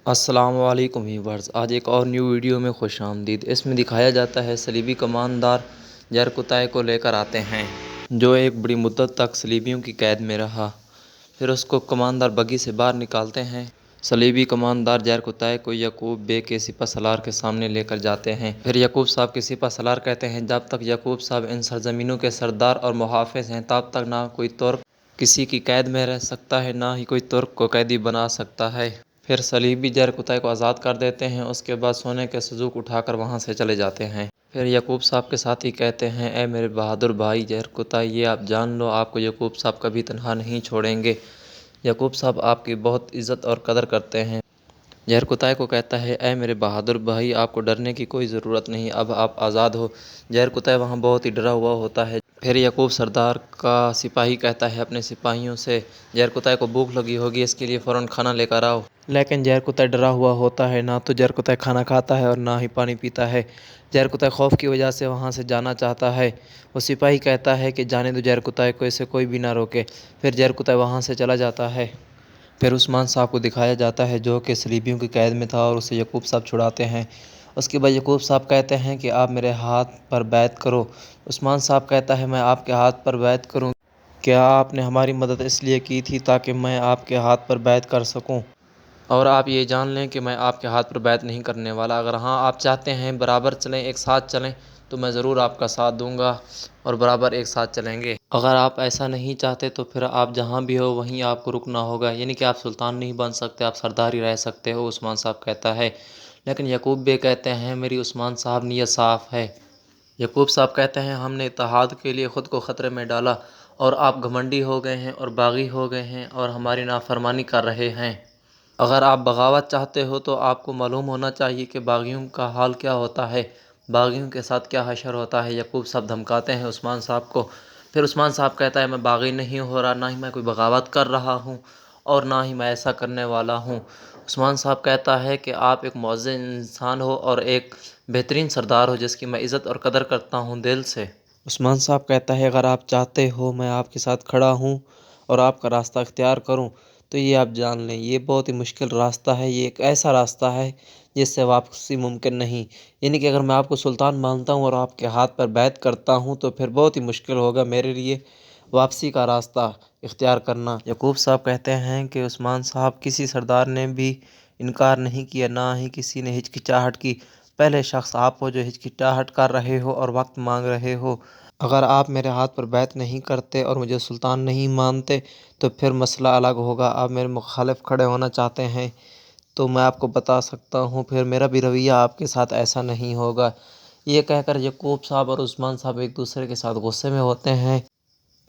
السلام علیکم ویورز، آج ایک اور نیو ویڈیو میں خوش آمدید۔ اس میں دکھایا جاتا ہے صلیبی کماندار جرقتہ کو لے کر آتے ہیں، جو ایک بڑی مدت تک صلیبیوں کی قید میں رہا۔ پھر اس کو کماندار بگھی سے باہر نکالتے ہیں۔ صلیبی کماندار جرقتہ کو یعقوب بے کے سپہ سالار کے سامنے لے کر جاتے ہیں۔ پھر یعقوب صاحب کے سپہ سالار کہتے ہیں، جب تک یعقوب صاحب ان سرزمینوں کے سردار اور محافظ ہیں، تب تک نہ کوئی ترک کسی کی قید میں رہ سکتا ہے، نہ ہی کوئی ترک کو قیدی بنا سکتا ہے۔ پھر صلیبی جرقتہ کو آزاد کر دیتے ہیں۔ اس کے بعد سونے کے صندوق اٹھا کر وہاں سے چلے جاتے ہیں۔ پھر یعقوب صاحب کے ساتھی کہتے ہیں، اے میرے بہادر بھائی جرقتہ، یہ آپ جان لو، آپ کو یعقوب صاحب کبھی تنہا نہیں چھوڑیں گے۔ یعقوب صاحب آپ کی بہت عزت اور قدر کرتے ہیں۔ جرقتہ کو کہتا ہے، اے میرے بہادر بھائی، آپ کو ڈرنے کی کوئی ضرورت نہیں، اب آپ آزاد ہو۔ جرقتہ وہاں بہت ہی ڈرا ہوا ہوتا ہے۔ پھر یعقوب سردار کا سپاہی کہتا ہے اپنے سپاہیوں سے، جرقتہ کو بھوک لگی ہوگی، اس کے لیے فوراً کھانا لے کر آؤ۔ لیکن جرقتہ ڈرا ہوا ہوتا ہے، نہ تو جرقتہ کھانا کھاتا ہے اور نہ ہی پانی پیتا ہے۔ جرقتہ خوف کی وجہ سے وہاں سے جانا چاہتا ہے۔ وہ سپاہی کہتا ہے کہ جانے دو جرقتہ کو، اسے کوئی بھی نہ روکے۔ پھر جرقتہ وہاں سے چلا جاتا ہے۔ پھر عثمان صاحب کو دکھایا جاتا ہے، جو کہ صلیبیوں کی قید میں تھا، اور اسے یعقوب صاحب چھڑاتے ہیں۔ اس کے بعد یعقوب صاحب کہتے ہیں کہ آپ میرے ہاتھ پر بیعت کرو۔ عثمان صاحب کہتا ہے، میں آپ کے ہاتھ پر بیعت کروں؟ کیا آپ نے ہماری مدد اس لیے کی تھی تاکہ میں آپ کے ہاتھ پر بیعت کر سکوں؟ اور آپ یہ جان لیں کہ میں آپ کے ہاتھ پر بیعت نہیں کرنے والا۔ اگر ہاں آپ چاہتے ہیں برابر چلیں، ایک ساتھ چلیں، تو میں ضرور آپ کا ساتھ دوں گا اور برابر ایک ساتھ چلیں گے۔ اگر آپ ایسا نہیں چاہتے تو پھر آپ جہاں بھی ہو وہیں آپ کو رکنا ہوگا، یعنی کہ آپ سلطان نہیں بن سکتے، آپ سردار ہی رہ سکتے ہو، عثمان صاحب کہتا ہے۔ لیکن یعقوب بے کہتے ہیں، میری عثمان صاحب نیت صاف ہے۔ یعقوب صاحب کہتے ہیں، ہم نے اتحاد کے لیے خود کو خطرے میں ڈالا اور آپ گھمنڈی ہو گئے ہیں اور باغی ہو گئے ہیں اور ہماری نافرمانی کر رہے ہیں۔ اگر آپ بغاوت چاہتے ہو تو آپ کو معلوم ہونا چاہیے کہ باغیوں کا حال کیا ہوتا ہے، باغیوں کے ساتھ کیا حشر ہوتا ہے۔ یعقوب صاحب دھمکاتے ہیں عثمان صاحب کو۔ پھر عثمان صاحب کہتا ہے، میں باغی نہیں ہو رہا، نہ ہی میں کوئی بغاوت کر رہا ہوں اور نہ ہی میں ایسا کرنے والا ہوں۔ عثمان صاحب کہتا ہے کہ آپ ایک معزز انسان ہو اور ایک بہترین سردار ہو، جس کی میں عزت اور قدر کرتا ہوں دل سے۔ عثمان صاحب کہتا ہے، اگر آپ چاہتے ہو میں آپ کے ساتھ کھڑا ہوں اور آپ کا راستہ اختیار کروں، تو یہ آپ جان لیں، یہ بہت ہی مشکل راستہ ہے، یہ ایک ایسا راستہ ہے جس سے واپسی ممکن نہیں۔ یعنی کہ اگر میں آپ کو سلطان مانتا ہوں اور آپ کے ہاتھ پر بیعت کرتا ہوں تو پھر بہت ہی مشکل ہوگا میرے لیے واپسی کا راستہ اختیار کرنا۔ یعقوب صاحب کہتے ہیں کہ عثمان صاحب، کسی سردار نے بھی انکار نہیں کیا، نہ ہی کسی نے ہچکچاہٹ کی۔ پہلے شخص آپ ہو جو ہچکچاہٹ کر رہے ہو اور وقت مانگ رہے ہو۔ اگر آپ میرے ہاتھ پر بیعت نہیں کرتے اور مجھے سلطان نہیں مانتے تو پھر مسئلہ الگ ہوگا۔ آپ میرے مخالف کھڑے ہونا چاہتے ہیں تو میں آپ کو بتا سکتا ہوں، پھر میرا بھی رویہ آپ کے ساتھ ایسا نہیں ہوگا۔ یہ کہہ کر یعقوب صاحب اور عثمان صاحب ایک دوسرے کے ساتھ غصے میں ہوتے ہیں۔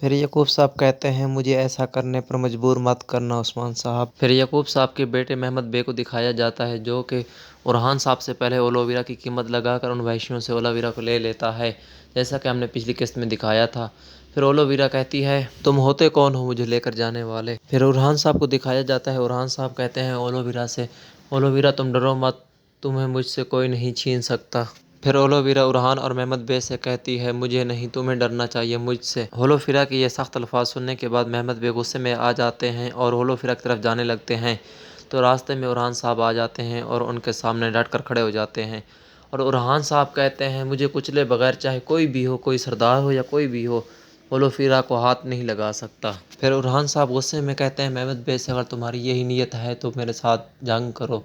پھر یعقوب صاحب کہتے ہیں، مجھے ایسا کرنے پر مجبور مت کرنا عثمان صاحب۔ پھر یعقوب صاحب کے بیٹے محمد بے کو دکھایا جاتا ہے، جو کہ اورحان صاحب سے پہلے اولویرا کی قیمت لگا کر ان وحشیوں سے اولویرا کو لے لیتا ہے، جیسا کہ ہم نے پچھلی قسط میں دکھایا تھا۔ پھر اولویرا کہتی ہے، تم ہوتے کون ہو مجھے لے کر جانے والے؟ پھر اورحان صاحب کو دکھایا جاتا ہے۔ اورحان صاحب کہتے ہیں اولویرا سے، اولویرا تم ڈرو مت، تمہیں مجھ سے کوئی نہیں چھین سکتا۔ پھر اولویرا اورحان اور محمد بے سے کہتی ہے، مجھے نہیں، تمہیں ڈرنا چاہیے مجھ سے۔ اولویرا کے یہ سخت الفاظ سننے کے بعد محمد بے غصے میں آ جاتے ہیں اور اولویرا کی طرف جانے لگتے ہیں، تو راستے میں اورحان صاحب آ جاتے ہیں اور ان کے سامنے ڈٹ کر کھڑے ہو جاتے ہیں۔ اور اورحان صاحب کہتے ہیں، مجھے کچلے بغیر چاہے کوئی بھی ہو، کوئی سردار ہو یا کوئی بھی ہو، اولویرا کو ہاتھ نہیں لگا سکتا۔ پھر اورحان صاحب غصے میں کہتے ہیں محمد بے سے، اگر تمہاری یہی نیت ہے تو میرے ساتھ جنگ کرو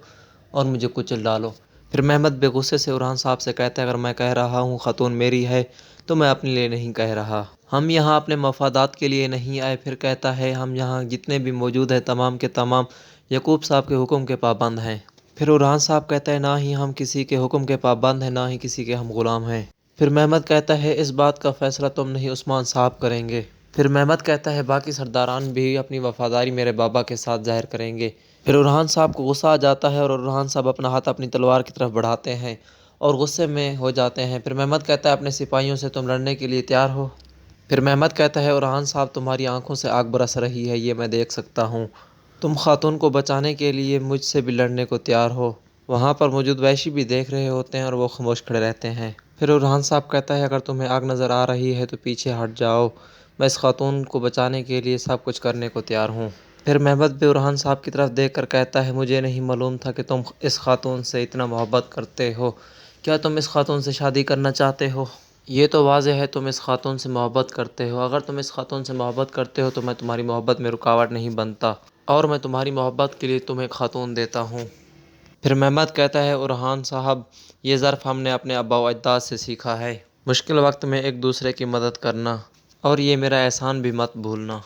اور مجھے کچل ڈالو۔ پھر محمد بے غصے سے اورحان صاحب سے کہتے ہیں، اگر میں کہہ رہا ہوں خاتون میری ہے تو میں اپنے لیے نہیں کہہ رہا، ہم یہاں اپنے مفادات کے لیے نہیں آئے۔ پھر کہتا ہے، ہم یہاں جتنے بھی موجود ہیں تمام کے تمام یعقوب صاحب کے حکم کے پابند ہیں۔ پھر اورحان صاحب کہتا ہے، نہ ہی ہم کسی کے حکم کے پابند ہیں، نہ ہی کسی کے ہم غلام ہیں۔ پھر محمد کہتا ہے، اس بات کا فیصلہ تم نہیں عثمان صاحب کریں گے۔ پھر محمد کہتا ہے، باقی سرداران بھی اپنی وفاداری میرے بابا کے ساتھ ظاہر کریں گے۔ پھر اورحان صاحب کو غصہ آ جاتا ہے اور اورحان صاحب اپنا ہاتھ اپنی تلوار کی طرف بڑھاتے ہیں اور غصے میں ہو جاتے ہیں۔ پھر محمد کہتا ہے، اپنے سپاہیوں سے تم لڑنے کے لیے تیار ہو؟ پھر محمد کہتا ہے، اورحان صاحب تمہاری آنکھوں سے آگ برس رہی ہے، یہ میں دیکھ سکتا ہوں، تم خاتون کو بچانے کے لیے مجھ سے بھی لڑنے کو تیار ہو۔ وہاں پر موجود وحشی بھی دیکھ رہے ہوتے ہیں اور وہ خاموش کھڑے رہتے ہیں۔ پھر اورحان صاحب کہتا ہے، اگر تمہیں آگ نظر آ رہی ہے تو پیچھے ہٹ جاؤ، میں اس خاتون کو بچانے کے لیے سب کچھ کرنے کو تیار ہوں۔ پھر محمد بے ارحان صاحب کی طرف دیکھ کر کہتا ہے مجھے نہیں معلوم تھا کہ تم اس خاتون سے اتنا محبت کرتے ہو، کیا تم اس خاتون سے شادی کرنا چاہتے ہو؟ یہ تو واضح ہے تم اس خاتون سے محبت کرتے ہو، اگر تم اس خاتون سے محبت کرتے ہو تو میں تمہاری محبت میں رکاوٹ نہیں بنتا اور میں تمہاری محبت کے لیے تمہیں خاتون دیتا ہوں۔ پھر محمد کہتا ہے ارحان صاحب یہ ظرف ہم نے اپنے آباء و اجداد سے سیکھا ہے، مشکل وقت میں ایک دوسرے کی مدد کرنا، اور یہ میرا احسان بھی مت بھولنا۔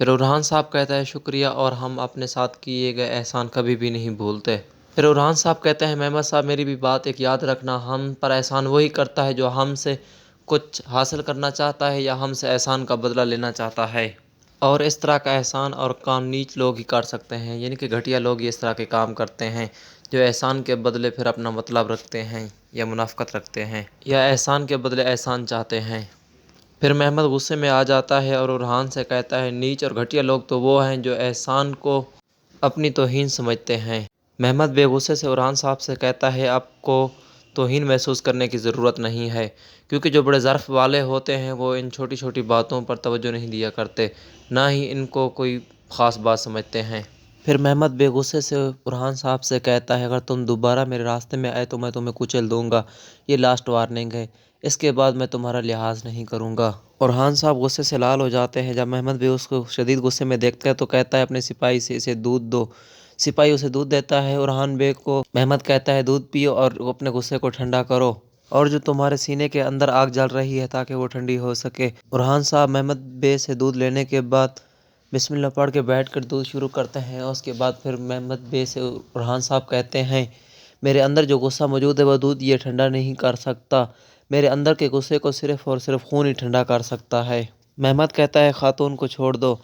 پھر ارحان صاحب کہتا ہے شکریہ، اور ہم اپنے ساتھ کیے گئے احسان کبھی بھی نہیں بھولتے۔ پھر ارحان صاحب کہتے ہیں محمد صاحب میری بھی بات ایک یاد رکھنا، ہم پر احسان وہی کرتا ہے جو ہم سے کچھ حاصل کرنا چاہتا ہے یا ہم سے احسان کا بدلہ لینا چاہتا ہے، اور اس طرح کا احسان اور کام نیچ لوگ ہی کر سکتے ہیں، یعنی کہ گھٹیا لوگ ہی اس طرح کے کام کرتے ہیں جو احسان کے بدلے پھر اپنا مطلب رکھتے ہیں یا منافقت رکھتے ہیں یا احسان کے بدلے احسان چاہتے ہیں۔ پھر محمد غصے میں آ جاتا ہے اور ارحان سے کہتا ہے نیچ اور گھٹیا لوگ تو وہ ہیں جو احسان کو اپنی توہین سمجھتے ہیں۔ محمد بے غصے سے ارحان صاحب سے کہتا ہے آپ کو توہین محسوس کرنے کی ضرورت نہیں ہے، کیونکہ جو بڑے ظرف والے ہوتے ہیں وہ ان چھوٹی چھوٹی باتوں پر توجہ نہیں دیا کرتے، نہ ہی ان کو کوئی خاص بات سمجھتے ہیں۔ پھر محمد بے غصے سے ارحان صاحب سے کہتا ہے اگر تم دوبارہ میرے راستے میں آئے تو میں تمہیں کچل دوں گا، یہ لاسٹ وارننگ ہے، اس کے بعد میں تمہارا لحاظ نہیں کروں گا۔ ارحان صاحب غصے سے لال ہو جاتے ہیں، جب محمد بے اس کو شدید غصے میں دیکھتا ہے تو کہتا ہے اپنے سپاہی سے اسے دودھ دو۔ سپاہی اسے دودھ دیتا ہے، ارحان بے کو محمد کہتا ہے دودھ پیو اور اپنے غصے کو ٹھنڈا کرو، اور جو تمہارے سینے کے اندر آگ جل رہی ہے تاکہ وہ ٹھنڈی ہو سکے۔ ارحان صاحب محمد بے سے دودھ لینے کے بعد بسم اللہ پڑھ کے بیٹھ کر دودھ شروع کرتے ہیں، اور اس کے بعد پھر محمد بے سے ارحان صاحب کہتے ہیں میرے اندر جو غصہ موجود ہے وہ دودھ یہ ٹھنڈا نہیں کر سکتا، میرے اندر کے غصے کو صرف اور صرف خون ہی ٹھنڈا کر سکتا ہے۔ محمد کہتا ہے خاتون کو چھوڑ دو۔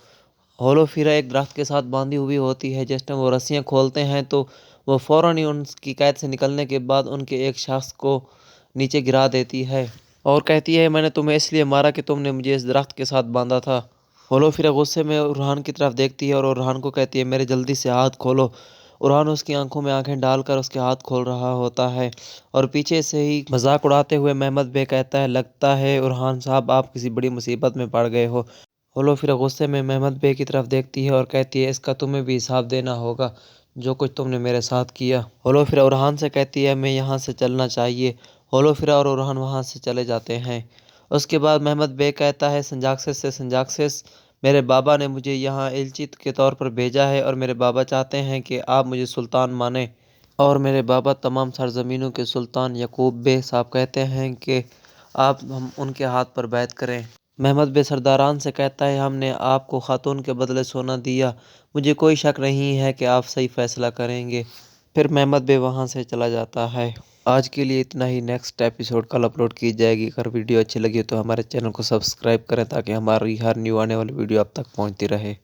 ہولو فیرا ایک درخت کے ساتھ باندھی ہوئی ہوتی ہے، جس ٹائم وہ رسیاں کھولتے ہیں تو وہ فوراً ہی ان کی قید سے نکلنے کے بعد ان کے ایک شخص کو نیچے گرا دیتی ہے اور کہتی ہے میں نے تمہیں اس لیے مارا کہ تم نے مجھے اس درخت کے ساتھ باندھا تھا۔ ہولو فیرا غصے میں ارحان کی طرف دیکھتی ہے اور ارحان کو کہتی ہے میرے جلدی سے ہاتھ کھولو۔ ارحان اس کی آنکھوں میں آنکھیں ڈال کر اس کے ہاتھ کھول رہا ہوتا ہے، اور پیچھے سے ہی مذاق اڑاتے ہوئے محمد بے کہتا ہے لگتا ہے ارحان صاحب آپ کسی بڑی مصیبت میں پڑ گئے ہو۔ ہولو فیرا غصے میں محمد بے کی طرف دیکھتی ہے اور کہتی ہے اس کا تمہیں بھی حساب دینا ہوگا جو کچھ تم نے میرے ساتھ کیا۔ ہولو فیرا ارحان سے کہتی ہے ہمیں یہاں سے چلنا چاہیے۔ ہولو فیرا اور ارحان وہاں سے چلے جاتے ہیں۔ اس کے بعد محمد بے کہتا ہے سنجاکسس سے سنجاکسس میرے بابا نے مجھے یہاں ایلچی کے طور پر بھیجا ہے، اور میرے بابا چاہتے ہیں کہ آپ مجھے سلطان مانیں، اور میرے بابا تمام سرزمینوں کے سلطان یعقوب بے صاحب کہتے ہیں کہ آپ ہم ان کے ہاتھ پر بیعت کریں۔ محمد بے سرداران سے کہتا ہے ہم نے آپ کو خاتون کے بدلے سونا دیا، مجھے کوئی شک نہیں ہے کہ آپ صحیح فیصلہ کریں گے۔ پھر محمد بے وہاں سے چلا جاتا ہے۔ آج کے لیے اتنا ہی، نیکسٹ ایپیسوڈ کل اپلوڈ کی جائے گی۔ اگر ویڈیو اچھی لگی تو ہمارے چینل کو سبسکرائب کریں تاکہ ہماری ہر نیو آنے والی ویڈیو اب تک پہنچتی رہے۔